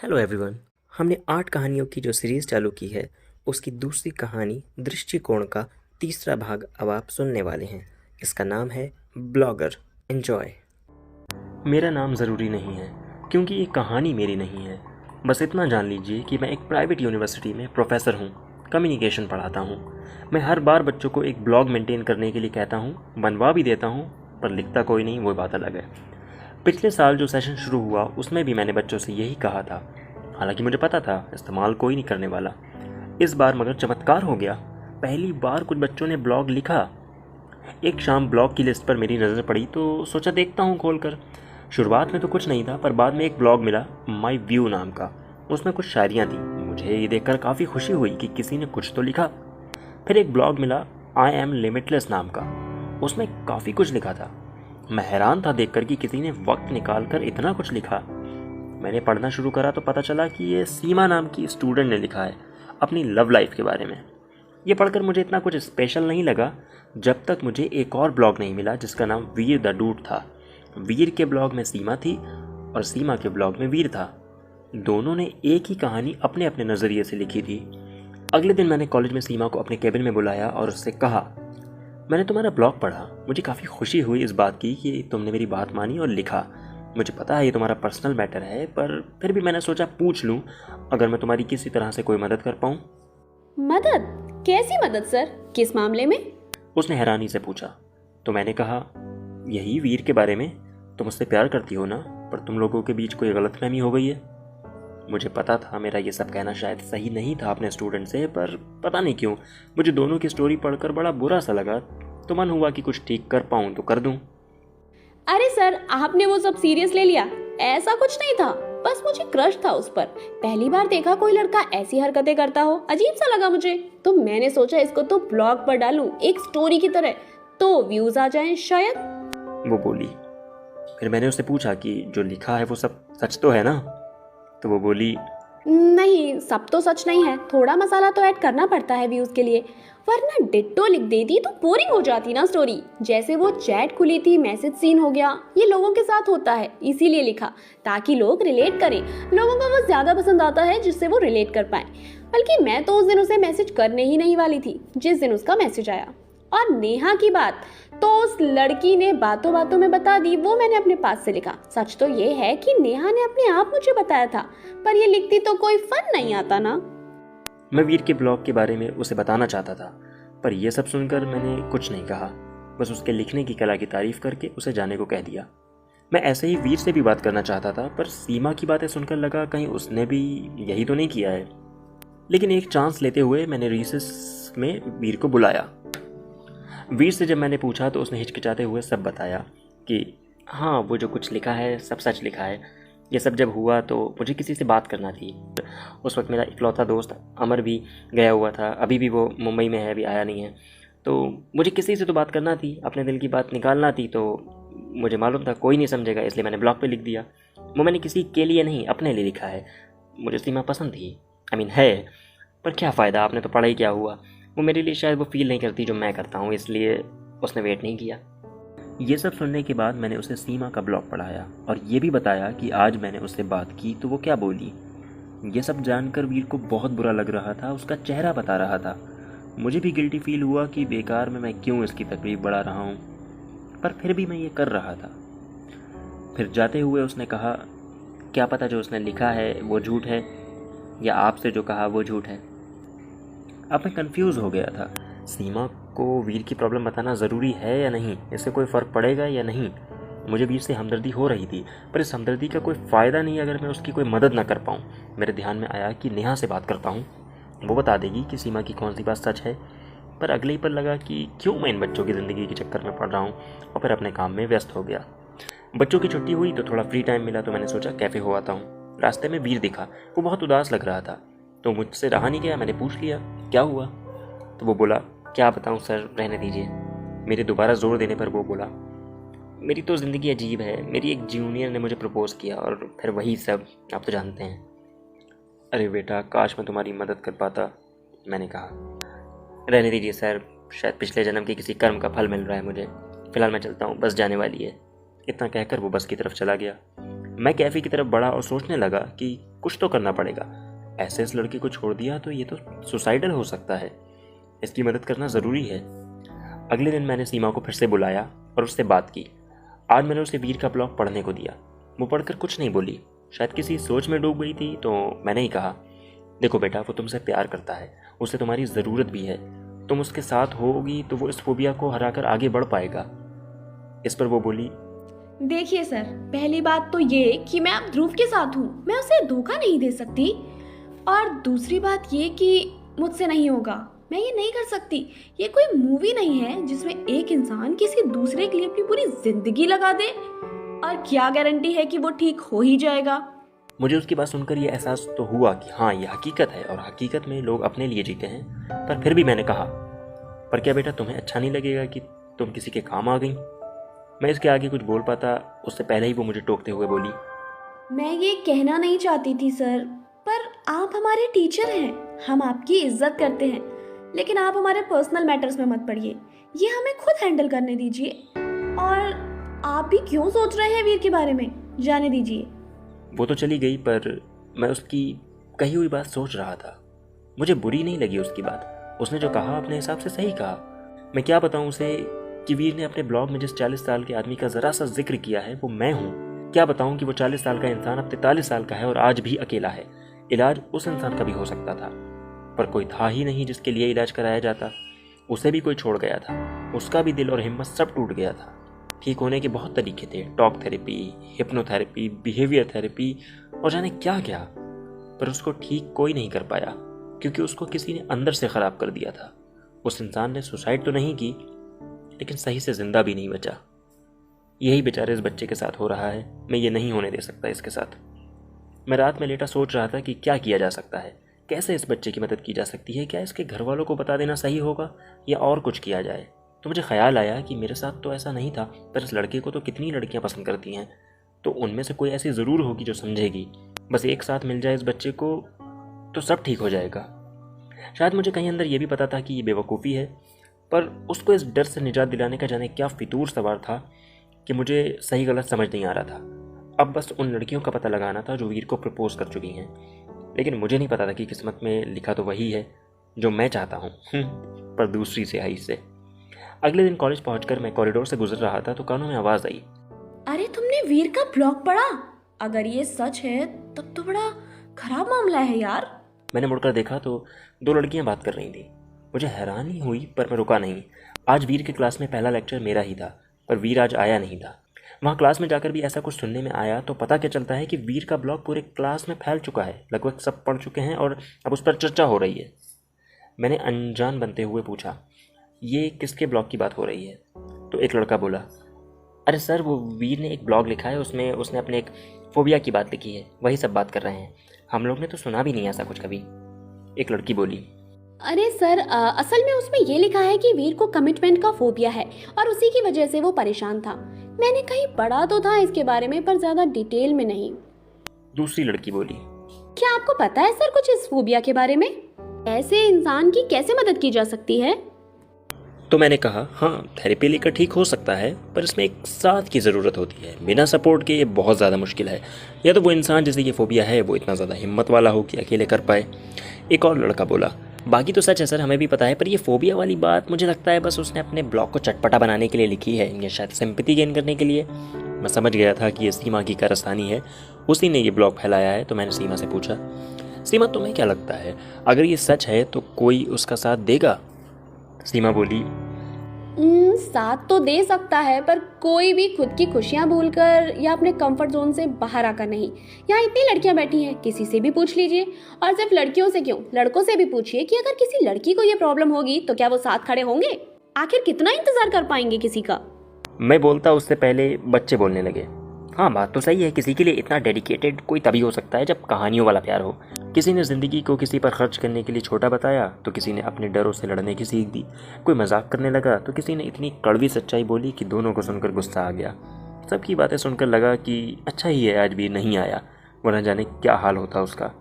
Hello everyone. हमने 8 कहानियों की जो सीरीज़ चालू की है उसकी दूसरी कहानी दृष्टिकोण का तीसरा भाग अब आप सुनने वाले हैं। इसका नाम है ब्लॉगर। एंजॉय। मेरा नाम ज़रूरी नहीं है क्योंकि ये कहानी मेरी नहीं है। बस इतना जान लीजिए कि मैं एक प्राइवेट यूनिवर्सिटी में प्रोफेसर हूँ, कम्युनिकेशन पढ़ाता हूँ। मैं हर बार बच्चों को एक ब्लॉग मेंटेन करने के लिए कहता हूँ, बनवा भी देता हूँ, पर लिखता कोई नहीं, वो बात अलग है। पिछले साल जो सेशन शुरू हुआ उसमें भी मैंने बच्चों से यही कहा था, हालांकि मुझे पता था इस्तेमाल कोई नहीं करने वाला। इस बार मगर चमत्कार हो गया। पहली बार कुछ बच्चों ने ब्लॉग लिखा। एक शाम ब्लॉग की लिस्ट पर मेरी नज़र पड़ी तो सोचा देखता हूँ खोलकर। शुरुआत में तो कुछ नहीं था, पर बाद में एक ब्लॉग मिला माई व्यू नाम का। उसमें कुछ शायरियाँ थी। मुझे ये देखकर काफ़ी खुशी हुई कि किसी ने कुछ तो लिखा। फिर एक ब्लॉग मिला आई एम लिमिटलेस नाम का। उसमें काफ़ी कुछ लिखा था। मैं हैरान था देखकर कि किसी ने वक्त निकाल कर इतना कुछ लिखा। मैंने पढ़ना शुरू करा तो पता चला कि ये सीमा नाम की स्टूडेंट ने लिखा है अपनी लव लाइफ के बारे में। ये पढ़कर मुझे इतना कुछ स्पेशल नहीं लगा जब तक मुझे एक और ब्लॉग नहीं मिला जिसका नाम वीर द डूड था। वीर के ब्लॉग में सीमा थी और सीमा के ब्लॉग में वीर था। दोनों ने एक ही कहानी अपने अपने नज़रिए से लिखी थी। अगले दिन मैंने कॉलेज में सीमा को अपने केबिन में बुलाया और उससे कहा, मैंने तुम्हारा ब्लॉग पढ़ा। मुझे काफ़ी खुशी हुई इस बात की कि तुमने मेरी बात मानी और लिखा। मुझे पता है ये तुम्हारा पर्सनल मैटर है, पर फिर भी मैंने सोचा पूछ लूँ अगर मैं तुम्हारी किसी तरह से कोई मदद कर पाऊँ। मदद? कैसी मदद सर? किस मामले में? उसने हैरानी से पूछा। तो मैंने कहा, यही वीर के बारे में। तुम उससे प्यार करती हो ना, पर तुम लोगों के बीच कोई गलतफहमी हो गई है। मुझे पता था मेरा ये सब कहना शायद सही नहीं था अपने स्टूडेंट से, पर पता नहीं क्यों मुझे दोनों की स्टोरी पढ़कर बड़ा बुरा सा लगा। तो मन हुआ कि कुछ ठीक कर पाऊँ तो कर दूँ। अरे सर, आपने वो सब सीरियस ले लिया? ऐसा कुछ नहीं था, बस मुझे क्रश था उस पर। पहली बार देखा कोई लड़का ऐसी हरकतें करता हो, अजीब सा लगा मुझे। तो मैंने सोचा इसको तो ब्लॉग पर डालूं एक स्टोरी की तरह, तो व्यूज आ जाएं शायद। वो बोली। फिर मैंने उससे पूछा कि जो लिखा है वो सब सच तो है ना। तो वो बोली, नहीं, सब तो सच नहीं है, थोड़ा मसाला तो ऐड करना पड़ता है व्यूज के लिए, वरना डिट्टो लिख देती तो बोरिंग हो जाती ना स्टोरी। जैसे वो चैट खुली थी, मैसेज सीन हो गया, ये लोगों के साथ होता है, इसीलिए लिखा ताकि लोग रिलेट करें। लोगों को वो ज्यादा पसंद आता है जिससे वो रिलेट कर पाए। बल्कि मैं तो उस दिन उसे मैसेज करने ही नहीं वाली थी जिस दिन उसका मैसेज आया। और नेहा की बात तो उस लड़की ने बातों बातों में बता दी, वो मैंने अपने पास से लिखा। सच तो ये है कि नेहा ने अपने आप मुझे बताया था, पर ये लिखती तो कोई फन नहीं आता ना। मैं वीर के ब्लॉग के बारे में उसे बताना चाहता था, पर यह सब सुनकर मैंने कुछ नहीं कहा। बस उसके लिखने की कला की तारीफ करके उसे जाने को कह दिया। मैं ऐसे ही वीर से भी बात करना चाहता था, पर सीमा की बातें सुनकर लगा कहीं उसने भी यही तो नहीं किया है। लेकिन एक चांस लेते हुए मैंने रिसेस में वीर को बुलाया। वीर से जब मैंने पूछा तो उसने हिचकिचाते हुए सब बताया कि हाँ, वो जो कुछ लिखा है सब सच लिखा है। ये सब जब हुआ तो मुझे किसी से बात करना थी। उस वक्त मेरा इकलौता दोस्त अमर भी गया हुआ था, अभी भी वो मुंबई में है, अभी आया नहीं है। तो मुझे किसी से तो बात करना थी, अपने दिल की बात निकालना थी। तो मुझे मालूम था कोई नहीं समझेगा, इसलिए मैंने ब्लॉग पे लिख दिया। वो मैंने किसी के लिए नहीं, अपने लिए लिखा है। मुझे सीमा पसंद थी, है, पर क्या फ़ायदा, आपने तो पढ़ा ही क्या हुआ। वो मेरे लिए शायद वो फील नहीं करती जो मैं करता हूँ, इसलिए उसने वेट नहीं किया। ये सब सुनने के बाद मैंने उसे सीमा का ब्लॉग पढ़ाया और ये भी बताया कि आज मैंने उससे बात की तो वो क्या बोली। ये सब जानकर वीर को बहुत बुरा लग रहा था, उसका चेहरा बता रहा था। मुझे भी गिल्टी फील हुआ कि बेकार में मैं क्यों इसकी तकलीफ बढ़ा रहा हूँ, पर फिर भी मैं ये कर रहा था। फिर जाते हुए उसने कहा, क्या पता जो उसने लिखा है वो झूठ है या आपसे जो कहा वो झूठ है। अब मैं कंफ्यूज हो गया था। सीमा को वीर की प्रॉब्लम बताना ज़रूरी है या नहीं, इससे कोई फ़र्क पड़ेगा या नहीं। मुझे वीर से हमदर्दी हो रही थी, पर इस हमदर्दी का कोई फ़ायदा नहीं अगर मैं उसकी कोई मदद ना कर पाऊँ। मेरे ध्यान में आया कि नेहा से बात करता हूँ, वो बता देगी कि सीमा की कौन सी बात सच है। पर अगले ही पल लगा कि क्यों मैं इन बच्चों की ज़िंदगी के चक्कर में पड़ रहा हूँ, और फिर अपने काम में व्यस्त हो गया। बच्चों की छुट्टी हुई तो थोड़ा फ्री टाइम मिला, तो मैंने सोचा कैफ़े हो आता हूँ। रास्ते में वीर दिखा, वो बहुत उदास लग रहा था। तो मुझसे रहा नहीं गया, मैंने पूछ लिया क्या हुआ। तो वो बोला, क्या बताऊँ सर, रहने दीजिए। मेरे दोबारा जोर देने पर वो बोला, मेरी तो ज़िंदगी अजीब है। मेरी एक जूनियर ने मुझे प्रपोज़ किया और फिर वही सब आप तो जानते हैं। अरे बेटा, काश मैं तुम्हारी मदद कर पाता, मैंने कहा। रहने दीजिए सर, शायद पिछले जन्म के किसी कर्म का फल मिल रहा है मुझे। फ़िलहाल मैं चलता हूँ, बस जाने वाली है। इतना कहकर वो बस की तरफ चला गया। मैं कैफ़े की तरफ बढ़ा और सोचने लगा कि कुछ तो करना पड़ेगा। ऐसे इस लड़के को छोड़ दिया तो ये तो सुसाइडल हो सकता है, इसकी मदद करना ज़रूरी है। अगले दिन मैंने सीमा को फिर से बुलाया और उससे बात की। आज मैंने उसे वीर का ब्लॉग पढ़ने को दिया। वो पढ़कर कुछ नहीं बोली, शायद किसी सोच में डूब गई थी। तो मैंने ही कहा, देखो बेटा, वो तुमसे प्यार करता है, उसे तुम्हारी ज़रूरत भी है। तुम उसके साथ होगी तो वो इस फोबिया को हराकर आगे बढ़ पाएगा। इस पर वो बोली, देखिए सर, पहली बात तो ये कि मैं अब ध्रुव के साथ हूँ, मैं उसे धोखा नहीं दे सकती। और दूसरी बात ये कि मुझसे नहीं होगा, मैं ये नहीं कर सकती। ये कोई मूवी नहीं है जिसमें एक इंसान किसी दूसरे के लिए अपनी पूरी जिंदगी लगा दे, और क्या गारंटी है कि वो ठीक हो ही जाएगा। मुझे उसकी बात सुनकर ये एहसास तो हुआ कि हाँ, ये हकीकत है और हकीकत में लोग अपने लिए जीते हैं। पर फिर भी मैंने कहा, पर क्या बेटा तुम्हें अच्छा नहीं लगेगा कि तुम किसी के काम आ गई? मैं इसके आगे कुछ बोल पाता उससे पहले ही वो मुझे टोकते हुए बोली, मैं ये कहना नहीं चाहती थी सर, पर आप हमारे टीचर हैं, हम आपकी इज्जत करते हैं, लेकिन आप हमारे पर्सनल मैटर्स में मत पड़िए, ये हमें खुद हैंडल करने दीजिए। और आप भी क्यों सोच रहे हैं वीर के बारे में, जाने दीजिए। वो तो चली गई, पर मैं उसकी कही हुई बात सोच रहा था। मुझे बुरी नहीं लगी उसकी बात, उसने जो कहा अपने हिसाब से सही कहा। मैं क्या बताऊं उसे कि वीर ने अपने ब्लॉग में जिस 40 साल के आदमी का ज़रा सा जिक्र किया है वो मैं हूँ। क्या बताऊं कि वो 40 साल का इंसान अब 43 साल का है और आज भी अकेला है। इलाज उस इंसान का भी हो सकता था, पर कोई था ही नहीं जिसके लिए इलाज कराया जाता। उसे भी कोई छोड़ गया था, उसका भी दिल और हिम्मत सब टूट गया था। ठीक होने के बहुत तरीके थे, talk therapy, hypnotherapy, behaviour therapy और जाने क्या क्या, पर उसको ठीक कोई नहीं कर पाया क्योंकि उसको किसी ने अंदर से ख़राब कर दिया था। उस इंसान ने सुसाइड तो नहीं की, लेकिन सही से जिंदा भी नहीं बचा। यही बेचारे इस बच्चे के साथ हो रहा है। मैं ये नहीं होने दे सकता इसके साथ। मैं रात में लेटा सोच रहा था कि क्या किया जा सकता है, कैसे इस बच्चे की मदद की जा सकती है। क्या इसके घर वालों को बता देना सही होगा या और कुछ किया जाए? तो मुझे ख्याल आया कि मेरे साथ तो ऐसा नहीं था, पर इस लड़के को तो कितनी लड़कियां पसंद करती हैं, तो उनमें से कोई ऐसी ज़रूर होगी जो समझेगी। बस एक साथ मिल जाए इस बच्चे को तो सब ठीक हो जाएगा। शायद मुझे कहीं अंदर ये भी पता था कि ये बेवकूफ़ी है, पर उसको इस डर से निजात दिलाने का जाने क्या फितूर सवार था कि मुझे सही गलत समझ नहीं आ रहा था। अब बस उन लड़कियों का पता लगाना था जो वीर को प्रपोज कर चुकी हैं, लेकिन मुझे नहीं पता था कि किस्मत में लिखा तो वही है जो मैं चाहता हूँ, पर दूसरी स्याही से। अगले दिन कॉलेज पहुंचकर मैं कॉरिडोर से गुजर रहा था तो कानों में आवाज़ आई, अरे तुमने वीर का ब्लॉग पढ़ा? अगर ये सच है तब तो बड़ा खराब मामला है यार। मैंने मुड़कर देखा तो 2 लड़कियां बात कर रही थी। मुझे हैरानी हुई पर मैं रुका नहीं। आज वीर के क्लास में पहला लेक्चर मेरा ही था, पर वीर आज आया नहीं था। वहाँ क्लास में जाकर भी ऐसा कुछ सुनने में आया तो पता क्या चलता है कि वीर का ब्लॉग पूरे क्लास में फैल चुका है, लगभग सब पढ़ चुके हैं और अब उस पर चर्चा हो रही है। मैंने अनजान बनते हुए पूछा, ये किसके ब्लॉग की बात हो रही है? तो एक लड़का बोला, अरे सर, वो वीर ने एक ब्लॉग लिखा है, उसमें उसने अपने एक फोबिया की बात लिखी है, वही सब बात कर रहे हैं। हम लोग ने तो सुना भी नहीं ऐसा कुछ कभी। एक लड़की बोली, अरे सर, असल में उसमें ये लिखा है कि वीर को कमिटमेंट का फोबिया है और उसी की वजह से वो परेशान था। मैंने कहीं पढ़ा तो था इसके बारे में, पर ज्यादा डिटेल में नहीं। दूसरी लड़की बोली, क्या आपको पता है सर कुछ इस फोबिया के बारे में? ऐसे इंसान की कैसे मदद की जा सकती है? तो मैंने कहा, हाँ, थेरेपी लेकर ठीक हो सकता है, पर इसमें एक साथ की ज़रूरत होती है। बिना सपोर्ट के ये बहुत ज़्यादा मुश्किल है। या तो वो इंसान जिसे ये फोबिया है वो इतना ज़्यादा हिम्मत वाला हो कि अकेले कर पाए। एक और लड़का बोला, बाकी तो सच है सर, हमें भी पता है, पर ये फोबिया वाली बात मुझे लगता है बस उसने अपने ब्लॉग को चटपटा बनाने के लिए लिखी है, या शायद सिंपैथी गेन करने के लिए। मैं समझ गया था कि ये सीमा की कारस्तानी है, उसी ने ये ब्लॉग फैलाया है। तो मैंने सीमा से पूछा, सीमा तुम्हें क्या लगता है, अगर ये सच है तो कोई उसका साथ देगा? सीमा बोली, साथ तो दे सकता है, पर कोई भी खुद की खुशियां भूलकर या अपने कंफर्ट जोन से बाहर आकर नहीं। यहाँ इतनी लड़कियां बैठी हैं, किसी से भी पूछ लीजिए। और सिर्फ लड़कियों से क्यों, लड़कों से भी पूछिए कि अगर किसी लड़की को ये प्रॉब्लम होगी तो क्या वो साथ खड़े होंगे? आखिर कितना इंतजार कर पाएंगे किसी का? मैं बोलता उससे पहले बच्चे बोलने लगे। हाँ, बात तो सही है, किसी के लिए इतना डेडिकेटेड कोई तभी हो सकता है जब कहानियों वाला प्यार हो। किसी ने ज़िंदगी को किसी पर खर्च करने के लिए छोटा बताया तो किसी ने अपने डरों से लड़ने की सीख दी। कोई मजाक करने लगा तो किसी ने इतनी कड़वी सच्चाई बोली कि दोनों को सुनकर गुस्सा आ गया। सबकी बातें सुनकर लगा कि अच्छा ही है आज भी नहीं आया, वरना जाने क्या हाल होता उसका।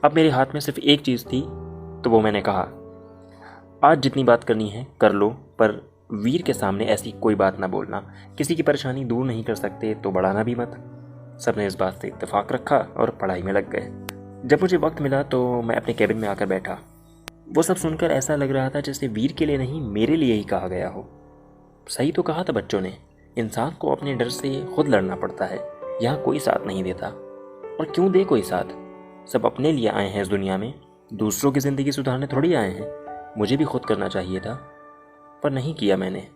अब मेरे हाथ में सिर्फ एक चीज़ थी, तो वो मैंने कहा, आज जितनी बात करनी है कर लो, पर वीर के सामने ऐसी कोई बात ना बोलना। किसी की परेशानी दूर नहीं कर सकते तो बढ़ाना भी मत। सबने इस बात से इत्तेफाक रखा और पढ़ाई में लग गए। जब मुझे वक्त मिला तो मैं अपने कैबिन में आकर बैठा। वो सब सुनकर ऐसा लग रहा था जैसे वीर के लिए नहीं, मेरे लिए ही कहा गया हो। सही तो कहा था बच्चों ने, इंसान को अपने डर से खुद लड़ना पड़ता है। यहाँ कोई साथ नहीं देता, और क्यों दे कोई साथ? सब अपने लिए आए हैं इस दुनिया में, दूसरों की ज़िंदगी सुधारने थोड़ी आए हैं। मुझे भी खुद करना चाहिए था, पर नहीं किया मैंने।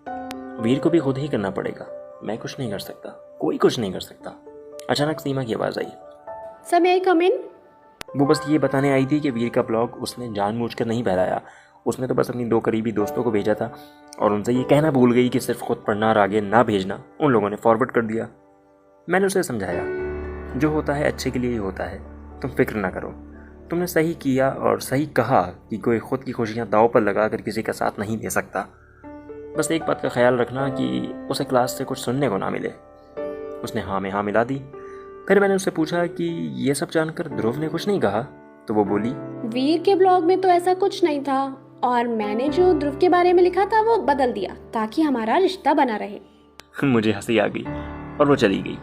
वीर को भी खुद ही करना पड़ेगा। मैं कुछ नहीं कर सकता, कोई कुछ नहीं कर सकता। अचानक सीमा की आवाज़ आई। सर मैं कम इन? वो बस ये बताने आई थी कि वीर का ब्लॉग उसने जानबूझकर नहीं फैलाया। उसने तो बस अपनी 2 करीबी दोस्तों को भेजा था और उनसे ये कहना भूल गई कि सिर्फ खुद पढ़ना और आगे ना भेजना। उन लोगों ने फॉरवर्ड कर दिया। मैंने उसे समझाया, जो होता है अच्छे के लिए ही होता है, तुम फिक्र ना करो। तुमने सही किया और सही कहा कि कोई खुद की खुशियाँ दांव पर लगा कर किसी का साथ नहीं दे सकता। बस एक बात का ख्याल रखना कि उसे क्लास से कुछ सुनने को ना मिले। उसने हाँ में हाँ मिला दी। फिर मैंने उससे पूछा कि ये सब जानकर ध्रुव ने कुछ नहीं कहा, तो वो बोली, वीर के ब्लॉग में तो ऐसा कुछ नहीं था, और मैंने जो ध्रुव के बारे में लिखा था वो बदल दिया ताकि हमारा रिश्ता बना रहे। मुझे हंसी आ गई और वो चली गई।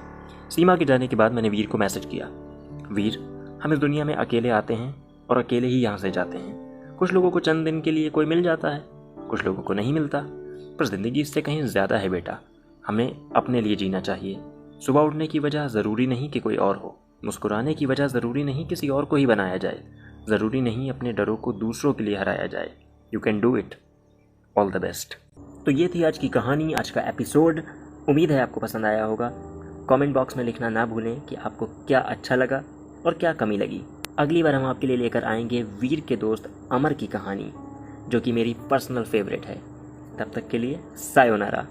सीमा के जाने के बाद मैंने वीर को मैसेज किया, वीर, हम इस दुनिया में अकेले आते हैं और अकेले ही यहाँ से जाते हैं। कुछ लोगों को चंद दिन के लिए कोई मिल जाता है, कुछ लोगों को नहीं मिलता, पर ज़िंदगी इससे कहीं ज़्यादा है बेटा। हमें अपने लिए जीना चाहिए। सुबह उठने की वजह ज़रूरी नहीं कि कोई और हो, मुस्कुराने की वजह ज़रूरी नहीं किसी और को ही बनाया जाए, ज़रूरी नहीं अपने डरों को दूसरों के लिए हराया जाए। You can do it. All the best. तो ये थी आज की कहानी, आज का एपिसोड। उम्मीद है आपको पसंद आया होगा। कमेंट बॉक्स में लिखना ना भूलें कि आपको क्या अच्छा लगा और क्या कमी लगी। अगली बार हम आपके लिए लेकर आएंगे वीर के दोस्त अमर की कहानी, जो कि मेरी पर्सनल फेवरेट है। तब तक के लिए सायोनारा।